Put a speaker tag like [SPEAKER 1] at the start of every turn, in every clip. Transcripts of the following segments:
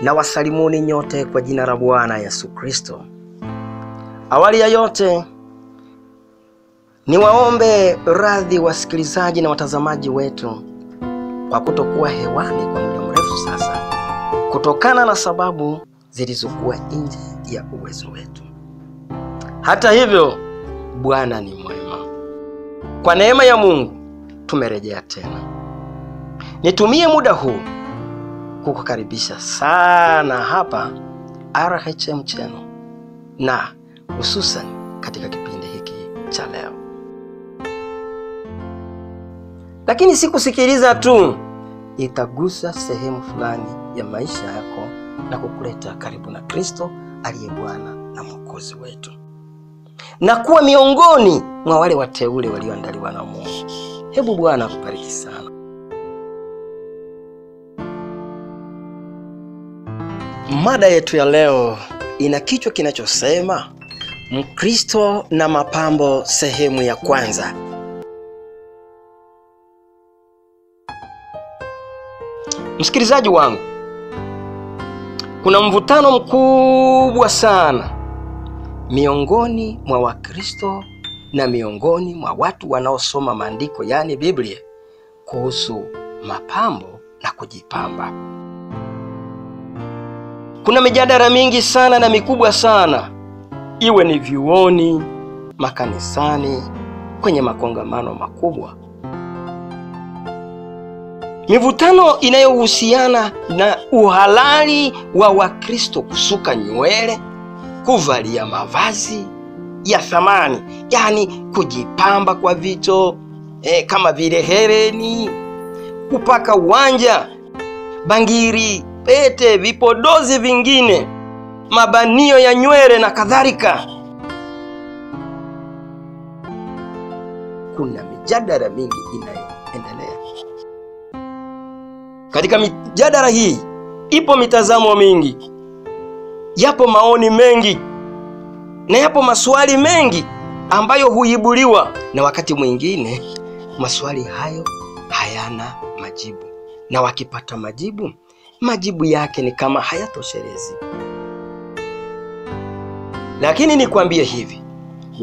[SPEAKER 1] Na wasalimuni nyote kwa jina la Bwana Yesu Kristo. Awali ya yote, niwaombe radhi wasikilizaji na watazamaji wetu kwa kutokuwa hewani kwa muda mrefu sasa, kutokana na sababu zilizokuwa nje ya uwezo wetu. Hata hivyo, Bwana ni mwema. Kwa neema ya Mungu tumerejea tena. Nitumie muda huu kukukaribisha sana hapa RHM Channel, na hususan katika kipindi hiki cha leo. Lakini si kusikiliza tu, itagusa sehemu fulani ya maisha yako na kukuleta karibu na Kristo aliye Bwana na Mwokozi wetu, na kuwa miongoni mwa wale wateule walioandaliwa na Mungu. Hebu Bwana akubariki sana. Mada yetu ya leo ina kichwa kinachosema Mkristo na mapambo, sehemu ya kwanza. Msikilizaji wangu, kuna mvutano mkubwa sana miongoni mwa Wakristo na miongoni mwa watu wanaosoma maandiko, yani Biblia, kuhusu mapambo na kujipamba. Kuna mijadala mingi sana na mikubwa sana, iwe ni vyuoni, makanisani, kwenye makongamano makubwa. Mivutano inayohusiana na uhalali wa Wakristo kusuka nywele, kuvalia mavazi ya thamani, yani kujipamba kwa vito kama vile hereni, kupaka uwanja, bangiri, pete, vipodozi vingine, mabanio ya nywele na kadhalika. Kuna mijadala mingi inayoendelea. Katika mijadala hii ipo mitazamo mingi, yapo maoni mengi, na yapo maswali mengi ambayo huibuliwa, na wakati mwingine maswali hayo hayana majibu, na wakipata majibu yake ni kama hayatoshelezi. Lakini nikwambie hivi,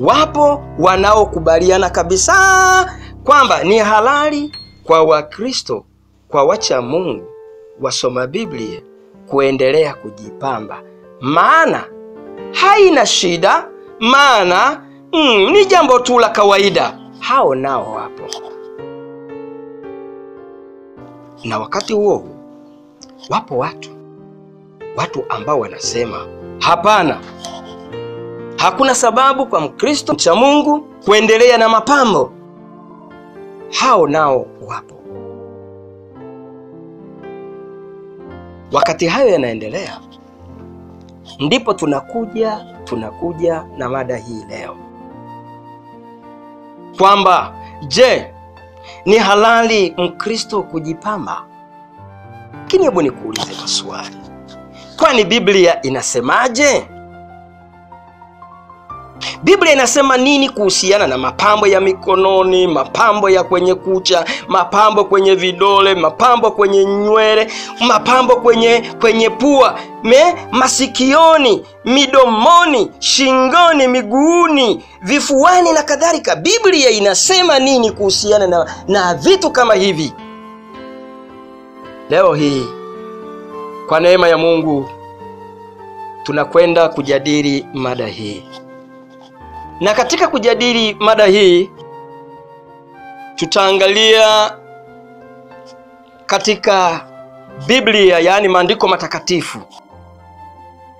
[SPEAKER 1] wapo wanaokubaliana kabisa kwamba ni halali kwa Wakristo, kwa wacha Mungu, wasoma Biblia, kuendelea kujipamba, maana haina shida, maana ni jambo tu la kawaida. Hao nao wapo. Na wakati huo wapo watu ambao wanasema hapana, hakuna sababu kwa Mkristo cha Mungu kuendelea na mapambo. Hao nao wapo. Wakati hayo yanaendelea, ndipo tunakuja na mada hii leo, kwamba je, ni halali Mkristo kujipamba? Lakini hebu nikuulize maswali. Kwani Biblia inasemaje? Biblia inasema nini kuhusiana na mapambo ya mikononi, mapambo ya kwenye kucha, mapambo kwenye vidole, mapambo kwenye nywele, mapambo kwenye pua, masikioni, midomoni, shingoni, miguuni, vifuani na kadhalika? Biblia inasema nini kuhusiana na vitu kama hivi? Leo hii kwa neema ya Mungu tunakwenda kujadili mada hii. Na katika kujadili mada hii tutaangalia katika Biblia, yani maandiko matakatifu.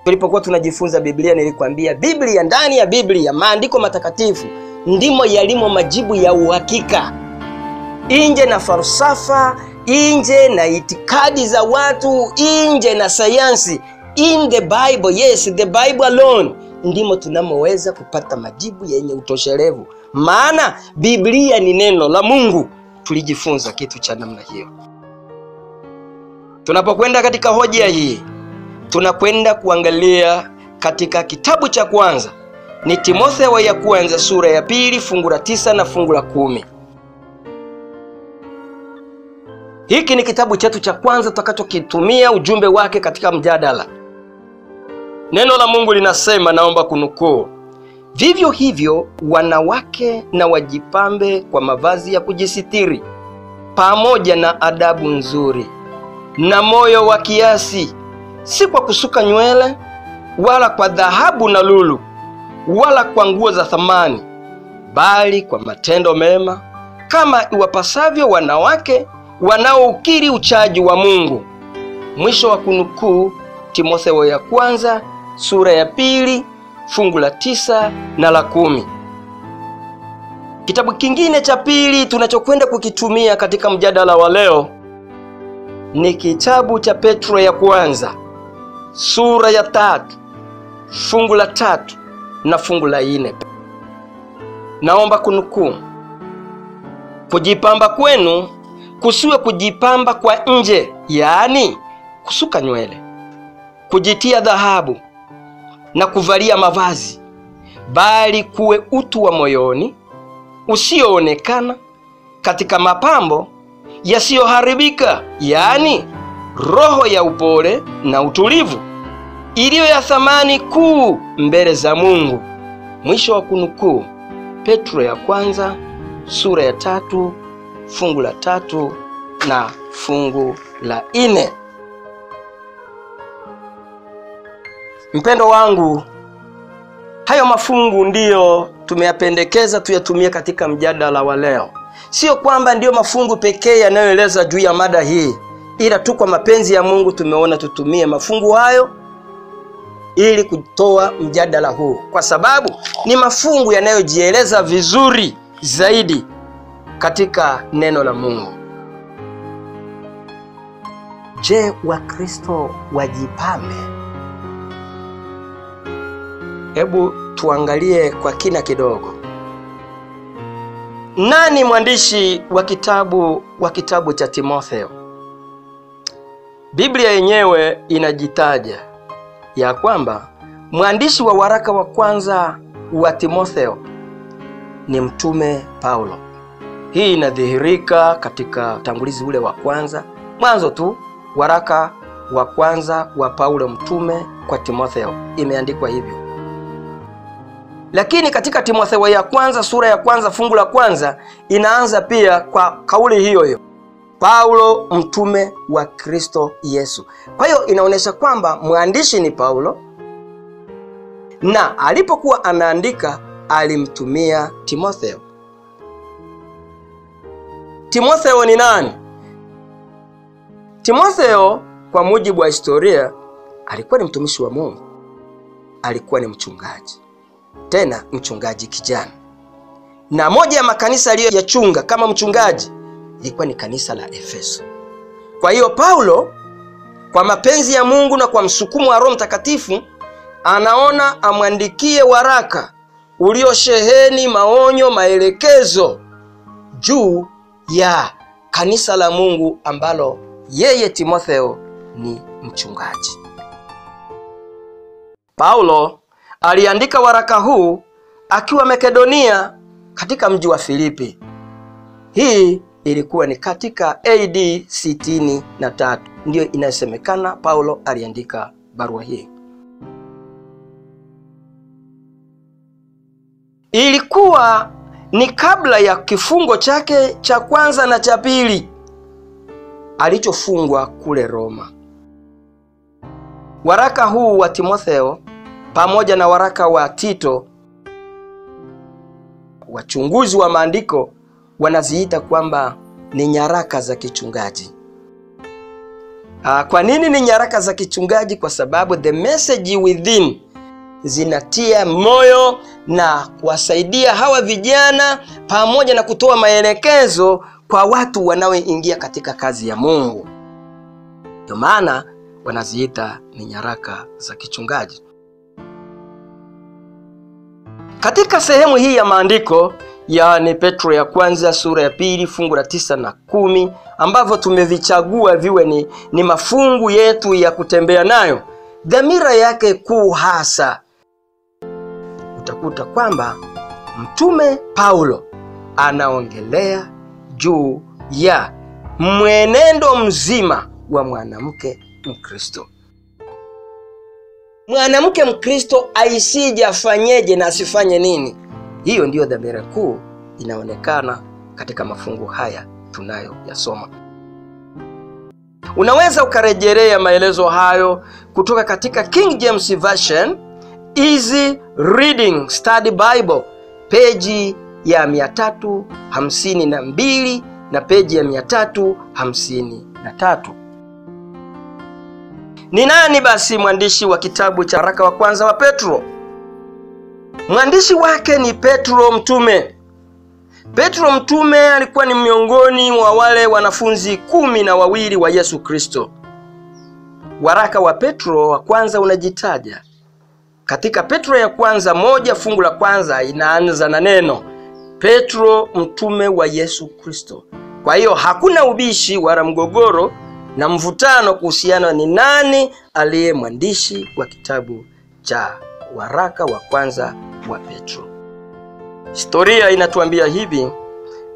[SPEAKER 1] Tulipokuwa tunajifunza Biblia nilikwambia Biblia, ndani ya Biblia, maandiko matakatifu, ndimo yalimo majibu ya uhakika. Inje na falsafa, inje na itikadi za watu, inje na sayansi, in the Bible, yes, the Bible alone, ndimo tunamoweza kupata majibu yenye utoshelevu. Maana Biblia ni neno la Mungu. Tulijifunza kitu cha namna hiyo. Tunapokwenda katika hoja hii, tunakwenda kuangalia katika kitabu cha kwanza, ni Timotheo ya kwanza sura ya 2 fungu la 9 na fungu la 10. Hiki ni kitabu chetu cha kwanza tutakachokitumia ujumbe wake katika mjadala. Neno la Mungu linasema, naomba kunukuu: vivyo hivyo wanawake na wajipambe kwa mavazi ya kujisitiri, pamoja na adabu nzuri na moyo wa kiasi, si kwa kusuka nywele wala kwa dhahabu na lulu wala kwa nguo za thamani, bali kwa matendo mema, kama iwapasavyo wanawake wanaoukiri uchaji wa Mungu. Mwisho wa kunukuu. Timotheo ya kwanza sura ya 2 fungu la 9 na la 10. Kitabu kingine cha pili tunachokwenda kukitumia katika mjadala wa leo ni kitabu cha Petro ya kwanza sura ya 3 fungu la 3 na fungu la 4. Naomba kunukuu: kujipamba kwenu kusiwe kujipamba kwa nje, yaani kusuka nywele, kujitia dhahabu na kuvalia mavazi, bali kuwe utu wa moyoni usioonekana, katika mapambo yasiyoharibika, yaani roho ya upole na utulivu, iliyo ya thamani kuu mbele za Mungu. Mwisho wa kunukuu. Petro ya kwanza sura ya 3 fungu la 3 na fungu la 4. Mpendo wangu, hayo mafungu ndiyo tumeyapendekeza tuyatumie katika mjadala wa leo. Sio kwamba ndiyo mafungu pekee yanayoeleza juu ya mada hii, ila tu kwa mapenzi ya Mungu tumeona tutumie mafungu hayo ili kutoa mjadala huu, kwa sababu ni mafungu yanayojieleza vizuri zaidi katika neno la Mungu. Je, Wakristo wajipambe? Hebu tuangalie kwa kina kidogo. Nani mwandishi wa kitabu cha Timotheo? Biblia yenyewe inajitaja ya kwamba mwandishi wa waraka wa kwanza wa Timotheo ni mtume Paulo. Hii inadhihirika katika utangulizi ule wa kwanza, mwanzo tu, waraka wa kwanza wa Paulo mtume kwa Timotheo, imeandikwa hivyo. Lakini katika Timotheo ya kwanza sura ya kwanza fungu la kwanza inaanza pia kwa kauli hiyo hiyo, Paulo mtume wa Kristo Yesu. Kwa hiyo inaonyesha kwamba mwandishi ni Paulo, na alipokuwa anaandika alimtumia Timotheo. Timotheo ni nani? Timotheo kwa mujibu wa historia alikuwa ni mtumishi wa Mungu, alikuwa ni mchungaji, tena mchungaji kijana. Na moja ya makanisa aliyoyachunga kama mchungaji ilikuwa ni kanisa la Efeso. Kwa hiyo Paulo kwa mapenzi ya Mungu na kwa msukumo wa Roho Mtakatifu anaona amwandikie waraka uliosheheni maonyo, maelekezo juu ya kanisa la Mungu ambalo yeye Timotheo ni mchungaji. Paulo aliandika waraka huu akiwa Makedonia katika mji wa Filipi. Hii ilikuwa ni katika AD 63 ndio inasemekana Paulo aliandika barua hii. Ilikuwa ni kabla ya kifungo chake cha kwanza na cha pili alichofungwa kule Roma. Waraka huu wa Timotheo pamoja na waraka wa Tito, wachunguzi wa maandiko wanaziita kwamba ni nyaraka za kichungaji. Kwa nini ni nyaraka za kichungaji? Kwa sababu the message within zinatia moyo na kuwasaidia hawa vijana pamoja na kutoa maelekezo kwa watu wanaoingia katika kazi ya Mungu. Ndio maana wanaziita ni nyaraka za kichungaji. Katika sehemu hii ya maandiko, yaani Petro ya kwanza sura ya 2 fungu la 9 na 10, ambavyo tumevichagua viwe ni mafungu yetu ya kutembea nayo, dhamira yake kuu hasa, utakuta kwamba mtume Paulo anaongelea juu ya mwenendo mzima wa mwanamke Mkristo. Mwanamke Mkristo aisije afanyeje na asifanye nini? Hiyo ndiyo dhamira kuu inaonekana katika mafungu haya tunayoyasoma. Unaweza ukarejelea maelezo hayo kutoka katika King James Version, Easy Reading Study Bible, peji ya 352 na peji ya 353. Ni nani basi mwandishi wa kitabu cha waraka wa kwanza wa Petro? Mwandishi wake ni Petro mtume. Petro mtume alikuwa ni miongoni mwa wale wanafunzi 12 wa Yesu Kristo. Waraka wa Petro wa kwanza unajitaja. Katika Petro ya kwanza 1 fungu la kwanza inaanza na neno Petro mtume wa Yesu Kristo. Kwa hiyo hakuna ubishi wala mgogoro na mvutano kuhusiana ni nani aliye mwandishi wa kitabu cha waraka wa kwanza wa Petro. Historia inatuambia hivi: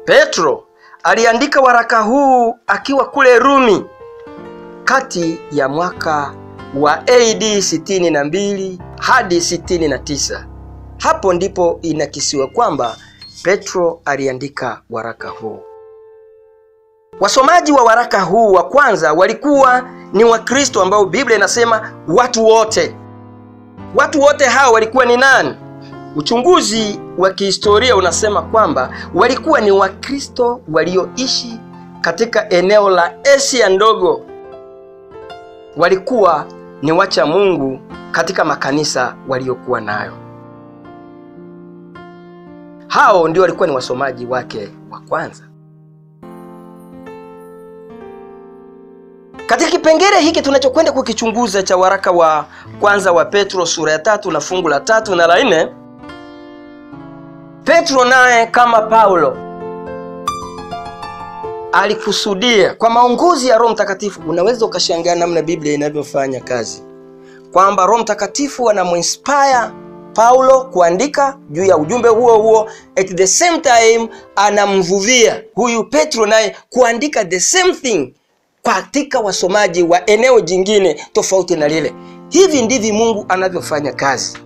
[SPEAKER 1] Petro aliandika waraka huu akiwa kule Rumi kati ya mwaka wa AD 62 hadi 69. Hapo ndipo inakisiwa kwamba Petro aliandika waraka huu. Wasomaji wa waraka huu wa kwanza walikuwa ni Wakristo ambao Biblia inasema watu wote. Watu wote hao walikuwa ni nani? Uchunguzi wa kihistoria unasema kwamba walikuwa ni Wakristo walioishi katika eneo la Asia ndogo. Walikuwa ni wacha Mungu katika makanisa waliokuwa nayo. Hao ndio walikuwa ni wasomaji wake wa kwanza. Katika kipengele hiki tunachokwenda kukichunguza cha waraka wa kwanza wa Petro sura ya 3 na fungu la 3 na la 4, Petro naye kama Paulo alikusudia kwa maongozi ya Roho Mtakatifu. Unaweza ukashangaa namna Biblia inavyofanya kazi, kwamba Roho Mtakatifu anamuinspire Paulo kuandika juu ya ujumbe huo huo, at the same time anamvuvia huyu Petro naye kuandika the same thing katika wasomaji wa eneo jingine tofauti na lile. Hivi ndivyo Mungu anavyofanya kazi.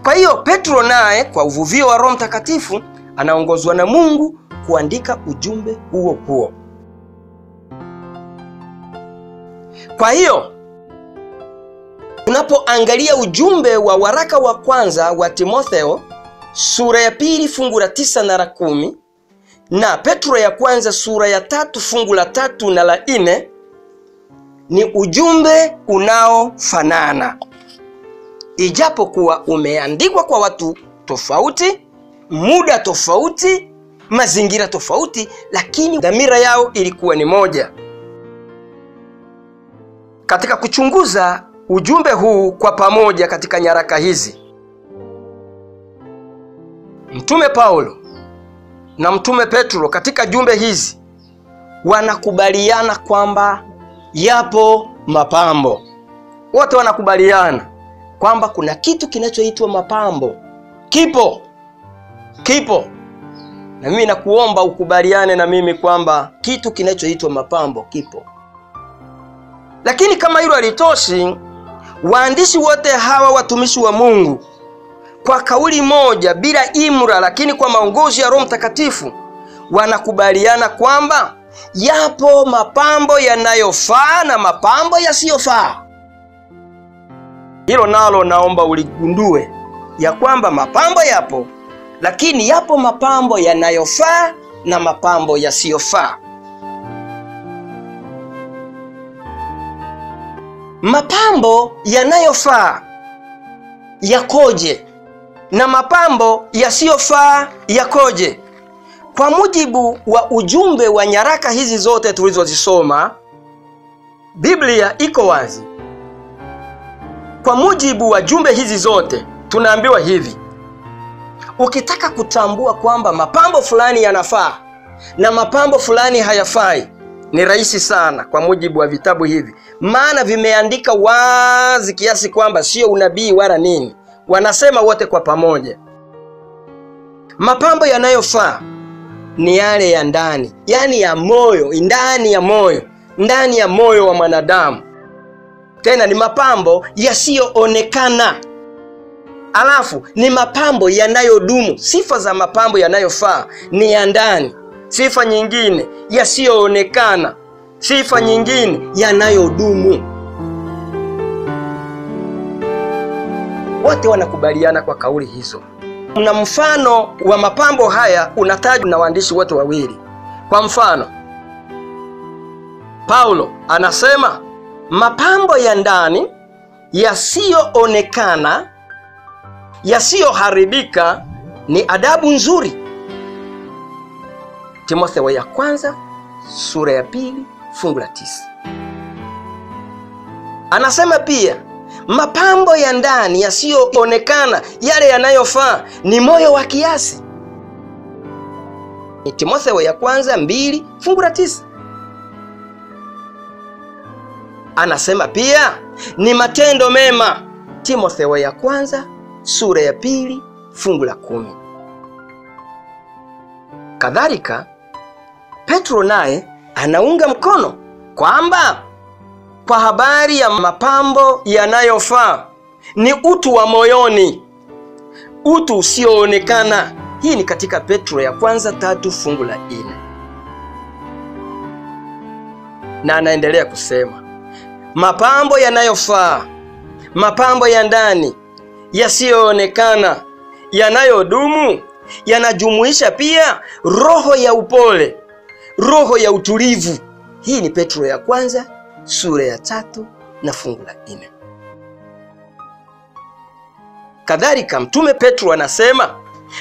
[SPEAKER 1] Kwa hiyo Petro naye kwa uvuvio wa Roho Mtakatifu anaongozwa na Mungu kuandika ujumbe huo huo. Kwa hiyo tunapoangalia ujumbe wa waraka wa kwanza wa Timotheo sura ya 2 fungu la 9 na la 10 na Petro ya kwanza sura ya 3 fungu la 3 na la 4, ni ujumbe unaofanana, ijapokuwa umeandikwa kwa watu tofauti, muda tofauti, mazingira tofauti, lakini dhamira yao ilikuwa ni moja. Katika kuchunguza ujumbe huu kwa pamoja katika nyaraka hizi, Mtume Paulo na Mtume Petro katika jumbe hizi wanakubaliana kwamba yapo mapambo. Wote wanakubaliana kwamba kuna kitu kinachoitwa mapambo. Kipo. Na mimi nakuomba ukubaliane na mimi kwamba kitu kinachoitwa mapambo kipo. Lakini kama hilo halitoshi, waandishi wote hawa watumishi wa Mungu kwa kauli moja, bila imra, lakini kwa maongozi ya Roho Mtakatifu, wanakubaliana kwamba yapo mapambo yanayofaa na mapambo yasiyofaa. Hilo nalo naomba uligundue ya kwamba mapambo yapo, lakini yapo mapambo yanayofaa na mapambo yasiyofaa. Mapambo yanayofaa yakoje na mapambo yasiyofaa yakoje? Kwa mujibu wa ujumbe wa nyaraka hizi zote tulizozisoma, Biblia iko wazi. Kwa mujibu wa jumbe hizi zote tunaambiwa hivi: ukitaka kutambua kwamba mapambo fulani yanafaa na mapambo fulani hayafai, ni rahisi sana kwa mujibu wa vitabu hivi, maana vimeandika wazi kiasi kwamba sio unabii wala nini. Wanasema wote kwa pamoja, mapambo yanayofaa ni yale ya ndani, yani ya moyo, ndani ya moyo wa mwanadamu. Tena ni mapambo yasiyoonekana. Alafu ni mapambo yanayodumu. Sifa za mapambo yanayofaa ni ya ndani. Sifa nyingine yasiyoonekana. Sifa nyingine yanayodumu. Wote wanakubaliana kwa kauli hizo. Na mfano wa mapambo haya unatajwa na waandishi wote wawili. Kwa mfano, Paulo anasema mapambo ya ndani yasiyoonekana, yasiyoharibika ni adabu nzuri. Timotheo ya kwanza sura ya 2 fungu la 9. Anasema pia mapambo ya ndani yasiyoonekana, yale yanayofaa ni moyo wa kiasi. Ni Timotheo ya kwanza 2 fungu la 9. Anasema pia ni matendo mema. Timotheo ya kwanza sura ya 2 fungu la 10. Kadhalika Petro naye anaunga mkono kwamba kwa habari ya mapambo yanayofaa ni utu wa moyoni, utu usioonekana. Hii ni katika Petro ya kwanza 3 fungu la 4. Na anaendelea kusema mapambo yanayofaa, mapambo ya ndani yasiyoonekana, yanayodumu, yanajumuisha pia roho ya upole, roho ya utulivu. Hii ni Petro ya kwanza sura ya 3 na fungu la 4. Kadhalika Mtume Petro anasema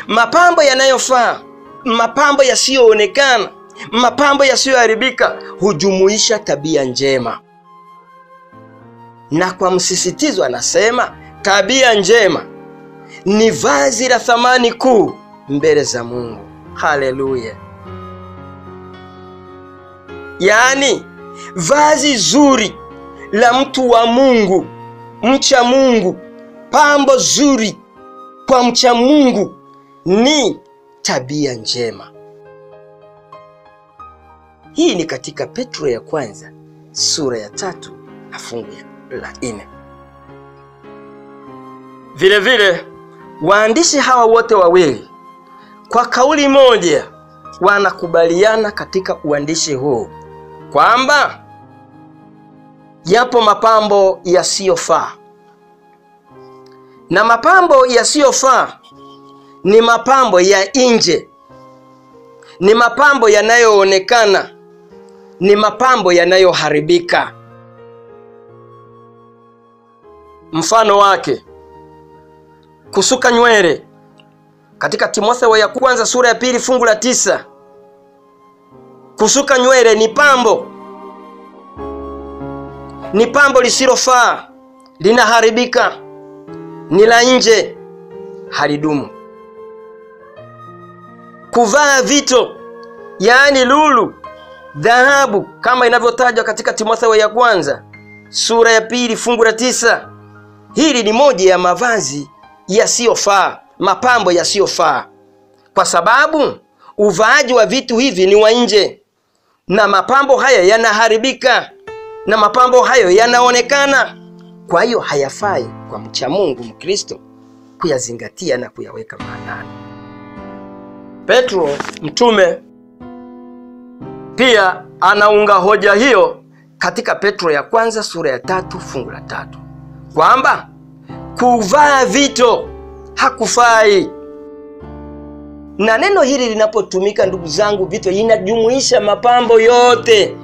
[SPEAKER 1] mapambo yanayofaa, mapambo yasiyoonekana, mapambo yasiyoharibika hujumuisha tabia njema. Na kwa msisitizo anasema tabia njema ni vazi la thamani kuu mbele za Mungu. Haleluya! Yaani vazi zuri la mtu wa Mungu, mcha Mungu, pambo zuri kwa mcha Mungu ni tabia njema. Hii ni katika Petro ya kwanza sura ya 3 na fungu la 4. Vile vile waandishi hawa wote wawili kwa kauli moja wanakubaliana katika uandishi huu kwamba yapo mapambo yasiyofaa. Na mapambo yasiyofaa ni mapambo ya nje, ni mapambo yanayoonekana, ni mapambo yanayoharibika. Mfano wake kusuka nywele katika Timotheo ya kwanza sura ya 2 fungu la 9. Kusuka nywele ni pambo, ni pambo lisilofaa, linaharibika, ni la nje, halidumu. Kuvaa vito, yaani lulu, dhahabu, kama inavyotajwa katika Timotheo ya kwanza sura ya 2 fungu la 9. Hili ni moja ya mavazi yasiyofaa, mapambo yasiyofaa, kwa sababu uvaaji wa vitu hivi ni wa nje, na mapambo haya yanaharibika, na mapambo hayo yanaonekana. Kwa hiyo hayafai kwa mcha Mungu Mkristo kuyazingatia na kuyaweka maanani. Petro mtume pia anaunga hoja hiyo katika Petro ya kwanza sura ya 3 fungu la 3 kwamba kuvaa vito hakufai. Na neno hili linapotumika, ndugu zangu, vito inajumuisha mapambo yote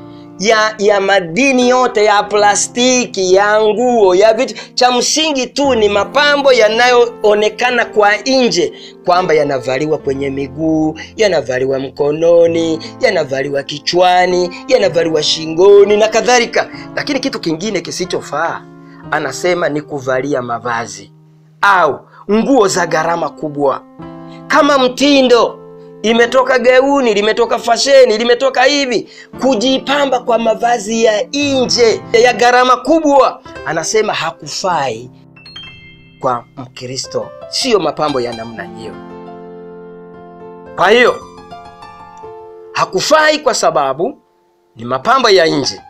[SPEAKER 1] ya madini yote, ya plastiki, ya nguo, ya vitu. Cha msingi tu ni mapambo yanayoonekana kwa nje, kwamba yanavaliwa kwenye miguu, yanavaliwa mkononi, yanavaliwa kichwani, yanavaliwa shingoni na kadhalika. Lakini kitu kingine kisichofaa anasema ni kuvalia mavazi au nguo za gharama kubwa. Kama mtindo, imetoka gauni, limetoka fasheni, limetoka hivi, kujipamba kwa mavazi ya nje ya gharama kubwa, anasema hakufai kwa Mkristo. Sio mapambo ya namna hiyo. Kwa hiyo Hakufai kwa sababu ni mapambo ya nje.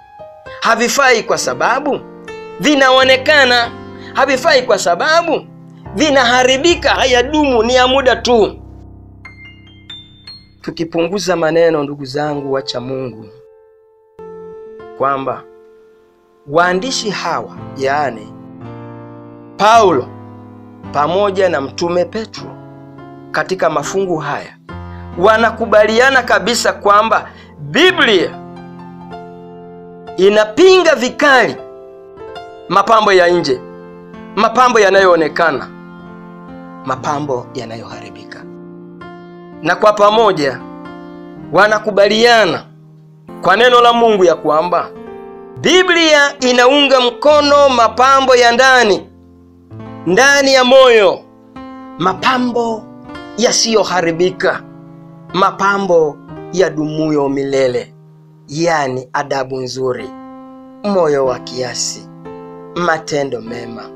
[SPEAKER 1] Havifai kwa sababu vinaonekana. Havifai kwa sababu vinaharibika, hayadumu, ni ya muda tu. Tukipunguza maneno, ndugu zangu wacha Mungu, kwamba waandishi hawa, yaani Paulo pamoja na mtume Petro, katika mafungu haya wanakubaliana kabisa kwamba Biblia inapinga vikali mapambo ya nje, mapambo yanayoonekana, mapambo yanayoharibika. Na kwa pamoja wanakubaliana kwa neno la Mungu ya kwamba Biblia inaunga mkono mapambo ya ndani ya moyo, mapambo yasiyoharibika, mapambo ya dumuyo milele, yani adabu nzuri, moyo wa kiasi, matendo mema,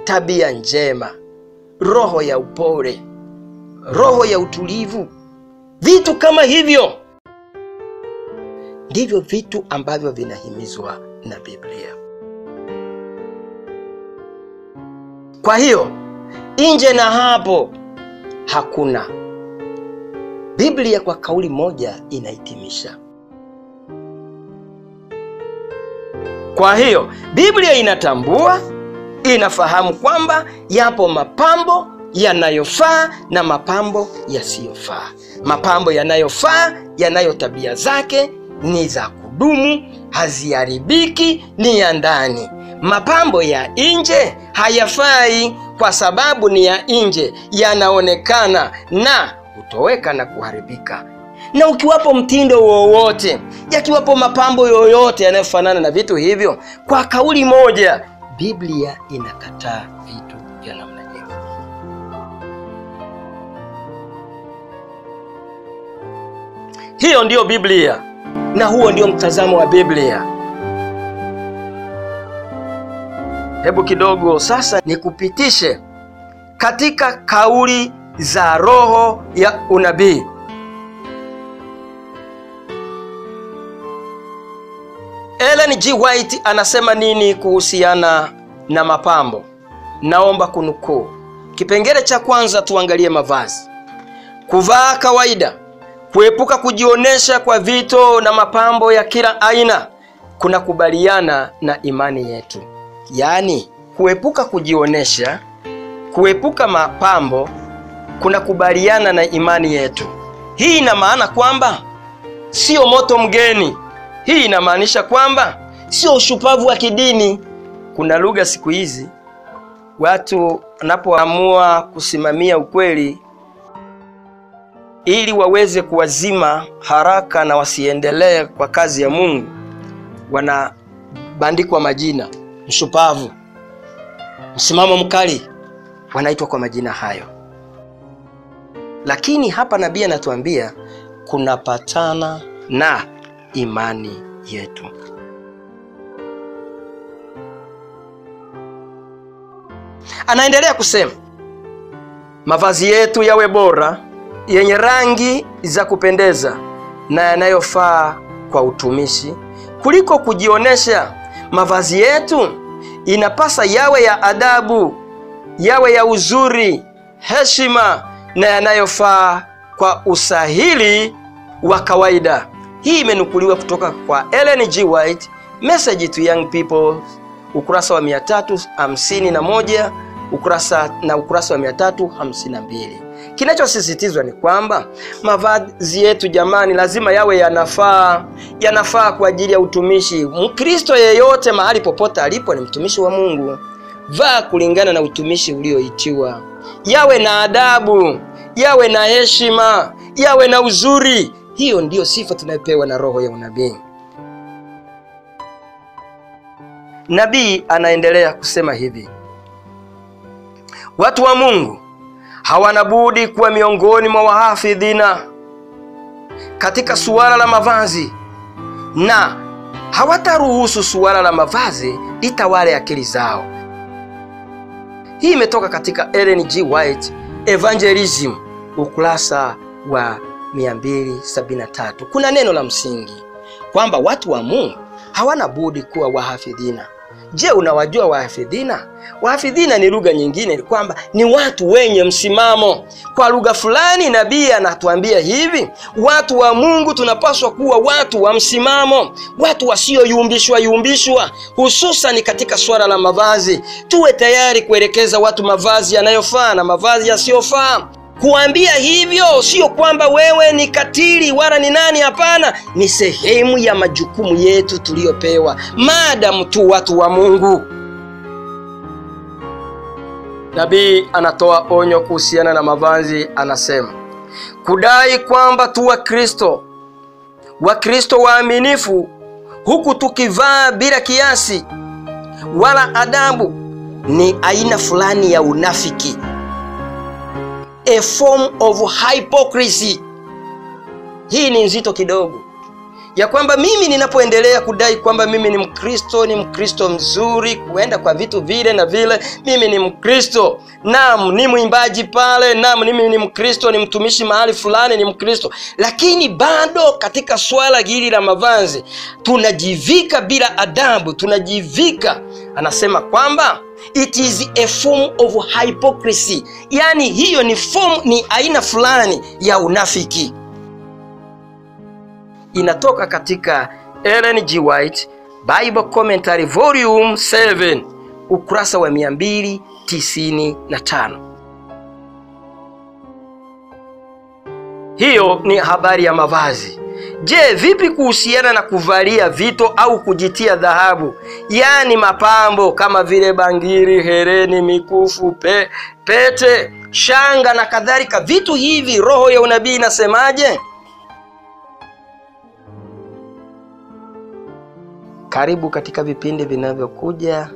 [SPEAKER 1] tabia njema, roho ya upole, roho ya utulivu. Vitu kama hivyo ndivyo vitu ambavyo vinahimizwa na Biblia. Kwa hiyo nje na hapo hakuna. Biblia kwa kauli moja inahitimisha. Kwa hiyo Biblia inatambua, inafahamu kwamba yapo mapambo yanayofaa na mapambo yasiyofaa. Mapambo yanayofaa, yanayo tabia zake, ni za kudumu, haziharibiki, ni ya ndani. Mapambo ya nje hayafai kwa sababu ni ya nje, yanaonekana na hutoweka na kuharibika. Na ukiwapo mtindo wowote, yakiwapo mapambo yoyote yanayofanana na vitu hivyo, kwa kauli moja Biblia inakataa vitu vya namna hiyo. Hiyo ndiyo Biblia na huo ndio mtazamo wa Biblia. Hebu kidogo sasa nikupitishe katika kauli za roho ya unabii. Ellen G. White anasema nini kuhusiana na mapambo? Naomba kunukuu. Kipengele cha kwanza, tuangalie mavazi. Kuvaa kawaida, kuepuka kujionesha kwa vito na mapambo ya kila aina, kuna kubaliana na imani yetu. Yaani kuepuka kujionesha, kuepuka mapambo, kuna kubaliana na imani yetu. Hii ina maana kwamba sio moto mgeni. Hii inamaanisha kwamba sio ushupavu wa kidini. Kuna lugha siku hizi watu wanapoamua kusimamia ukweli ili waweze kuwazima haraka na wasiendelee kwa kazi ya Mungu, wanabandikwa majina: mshupavu, msimamo mkali, wanaitwa kwa majina hayo. Lakini hapa nabii anatuambia kunapatana na imani yetu. Anaendelea kusema, mavazi yetu yawe bora, yenye rangi za kupendeza na yanayofaa kwa utumishi. Kuliko kujionesha, mavazi yetu inapasa yawe ya adabu, yawe ya uzuri, heshima na yanayofaa kwa usahili wa kawaida. Hii imenukuliwa kutoka kwa Ellen G. White, Message to Young People, ukurasa wa 351, ukurasa wa 352. Kinachosisitizwa ni kwamba mavazi yetu jamani lazima yawe yanafaa kwa ajili ya utumishi. Mkristo yeyote mahali popote alipo ni mtumishi wa Mungu. Vaa kulingana na utumishi ulioitiwa. Yawe na adabu, yawe na heshima, yawe na uzuri. Hiyo ndiyo sifa tunayopewa na roho ya unabii. Nabii anaendelea kusema hivi: watu wa Mungu hawana budi kuwa miongoni mwa wahafidhina katika suala la mavazi, na hawataruhusu suala la mavazi litawale akili zao. Hii imetoka katika Ellen G. White, Evangelism, ukurasa wa 273 kuna neno la msingi kwamba watu wa Mungu hawana budi kuwa wahafidhina. Je, unawajua wahafidhina? Wahafidhina ni lugha nyingine kwamba ni watu wenye msimamo. Kwa lugha fulani nabii anatuambia hivi, watu wa Mungu tunapaswa kuwa watu wa msimamo, watu wasioyumbishwa, hususan katika swala la mavazi. Tuwe tayari kuelekeza watu mavazi yanayofaa na mavazi yasiyofaa. Kuambia hivyo sio kwamba wewe ni katili wala ni nani, hapana. Ni sehemu ya majukumu yetu tuliyopewa maadamu tu watu wa Mungu. Nabii anatoa onyo kuhusiana na mavazi, anasema kudai kwamba tu Wakristo waaminifu huku tukivaa bila kiasi wala adabu ni aina fulani ya unafiki, a form of hypocrisy. Hii ni nzito kidogo, ya kwamba mimi ninapoendelea kudai kwamba mimi ni Mkristo mzuri, kuenda kwa vitu vile na vile, mimi ni Mkristo, naam ni mwimbaji pale, naam mimi ni Mkristo, ni mtumishi mahali fulani, ni Mkristo, lakini bado katika swala hili la mavazi tunajivika bila adabu, tunajivika. Anasema kwamba it is a form of hypocrisy, yani hiyo ni aina fulani ya unafiki. Inatoka katika Ellen G. White Bible Commentary Volume 7 ukurasa wa 295. Hiyo ni habari ya mavazi. Je, vipi kuhusiana na kuvalia vito au kujitia dhahabu, yani mapambo kama vile bangili, hereni, mikufu, pete, shanga na kadhalika? Vitu hivi roho ya unabii inasemaje? Karibu katika vipindi vinavyokuja.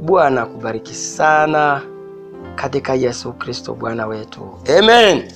[SPEAKER 1] Bwana akubariki sana katika Yesu Kristo Bwana wetu. Amen.